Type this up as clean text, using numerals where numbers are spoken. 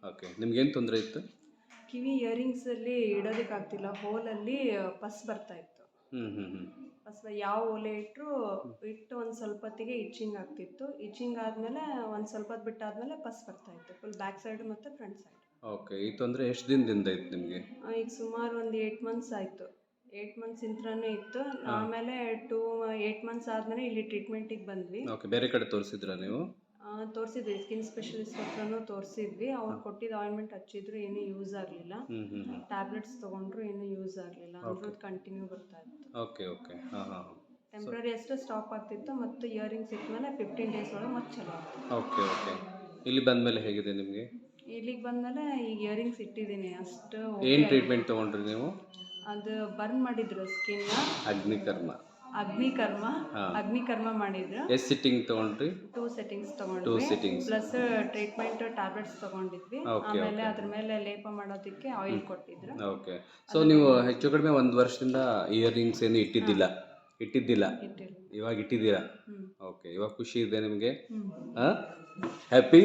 Okay, ನಿಮ್ಗೇನು ತೊಂದರೆ ಇತ್ತು? ಕಿವಿ ಇಯರಿಂಗ್ಸಲ್ಲಿ ಇಡೋದಕ್ಕಾಗ್ತಿಲ್ಲ, ಹೋಲಲ್ಲಿ ಪಸ್ ಬರ್ತಾ ಇತ್ತು. ಪಸ್ ಯಾವ ಓಲೆ ಇಟ್ಟು ಒಂದು ಸ್ವಲ್ಪ ಹೊತ್ತಿಗೆ ಇಚ್ಚಿಂಗ್ ಆಗ್ತಿತ್ತು. ಇಚ್ಚಿಂಗ್ ಆದಮೇಲೆ ಒಂದು ಸ್ವಲ್ಪ ಹೊತ್ತು ಬಿಟ್ಟಾದಮೇಲೆ ಪಸ್ ಬರ್ತಾ ಇತ್ತು, ಫುಲ್ ಬ್ಯಾಕ್ ಸೈಡ್ ಮತ್ತು ಫ್ರಂಟ್ ಸೈಡ್. ಓಕೆ, ಈ ತೊಂದರೆ ಎಷ್ಟು ದಿನದಿಂದ ಇತ್ತು ನಿಮಗೆ? ಈಗ ಸುಮಾರು ಒಂದು 8 ಮಂತ್ಸ್ ಆಯಿತು. 8 ಮಂತ್ಸ್ ಇಂತ್ರನೇ ಇತ್ತು. ಆಮೇಲೆ 8 ಮಂತ್ಸ್ ಆದಮೇಲೆ ಇಲ್ಲಿ ಟ್ರೀಟ್ಮೆಂಟಿಗೆ ಬಂದ್ವಿ. ಓಕೆ, ಬೇರೆ ಕಡೆ ತೋರಿಸಿದ್ರಾ ನೀವು? ತೋರಿಸಿದ್ವಿ, ಸ್ಕಿನ್ ಸ್ಪೆಷಲಿಸ್ಟ್ ಹತ್ರನೂ ತೋರಿಸಿದ್ವಿ. ಅವ್ರು ಕೊಟ್ಟಿದ್ದ ಆಯಿಂಟ್ಮೆಂಟ್ ಹಚ್ಚಿದ್ರು, ಏನೂ ಯೂಸ್ ಆಗಲಿಲ್ಲ. ಟ್ಯಾಬ್ಲೆಟ್ಸ್ ತೊಗೊಂಡ್ರು, ಏನೂ ಯೂಸ್ ಆಗಲಿಲ್ಲ. ಅಂದ್ರೂ ಕಂಟಿನ್ಯೂ ಬರ್ತಾ ಇತ್ತು. ಓಕೆ ಓಕೆ, ಹಾಂ ಹಾಂ. ಟೆಂಪ್ರರಿ ಅಷ್ಟೇ ಸ್ಟಾಪ್ ಆಗ್ತಿತ್ತು, ಮತ್ತು ಇಯರಿಂಗ್ಸ್ ಇಟ್ಮೇಲೆ 15 ಡೇಸ್ ಒಳಗೆ ಮತ್ತೆ ಚಲೋ ಆಗ್ತಿತ್ತು. ಓಕೆ ಓಕೆ, ಇಲ್ಲಿ ಬಂದಮೇಲೆ ಹೇಗಿದೆ ನಿಮಗೆ? ಇಲ್ಲಿಗೆ ಬಂದಮೇಲೆ ಈಗ ಇಯರಿಂಗ್ಸ್ ಇಟ್ಟಿದ್ದೀನಿ ಅಷ್ಟು. ಏನು ಟ್ರೀಟ್ಮೆಂಟ್ ತೊಗೊಂಡ್ರಿ ನೀವು? ಅದು ಬರ್ನ್ ಮಾಡಿದ್ರು ಸ್ಕಿನ್ನ. ಅಗ್ನಿಕರ್ಮ ಮಾಡಿದ್ರು. ಎಷ್ಟು ಸಿಟ್ಟಿಂಗ್ ತೊಗೊಂಡ್ರಿ? 2 ಸೆಟ್ಟಿಂಗ್ಸ್ ತೊಗೊಂಡ್ವಿ. ಪ್ಲಸ್ ಟ್ರೀಟ್ಮೆಂಟ್ ಟ್ಯಾಬ್ಲೆಟ್ಸ್ ತೊಗೊಂಡಿದ್ವಿ. ಆಮೇಲೆ ಅದ್ರ ಮೇಲೆ ಲೇಪ ಮಾಡೋದಕ್ಕೆ ಆಯಿಲ್ ಕೊಟ್ಟಿದ್ರು. ಓಕೆ, ಸೊ ನೀವು ಹೆಚ್ಚು ಕಡಿಮೆ 1 ವರ್ಷದಿಂದ ಇಯರಿಂಗ್ಸ್ ಏನು ಇಟ್ಟಿದ್ದಿಲ್ಲ? ಇವಾಗ ಇಟ್ಟಿದ್ದೀರಾ? ಓಕೆ, ಇವಾಗ ಖುಷಿ ಇದೆ ನಿಮಗೆ? ಹ್ಯಾಪಿ?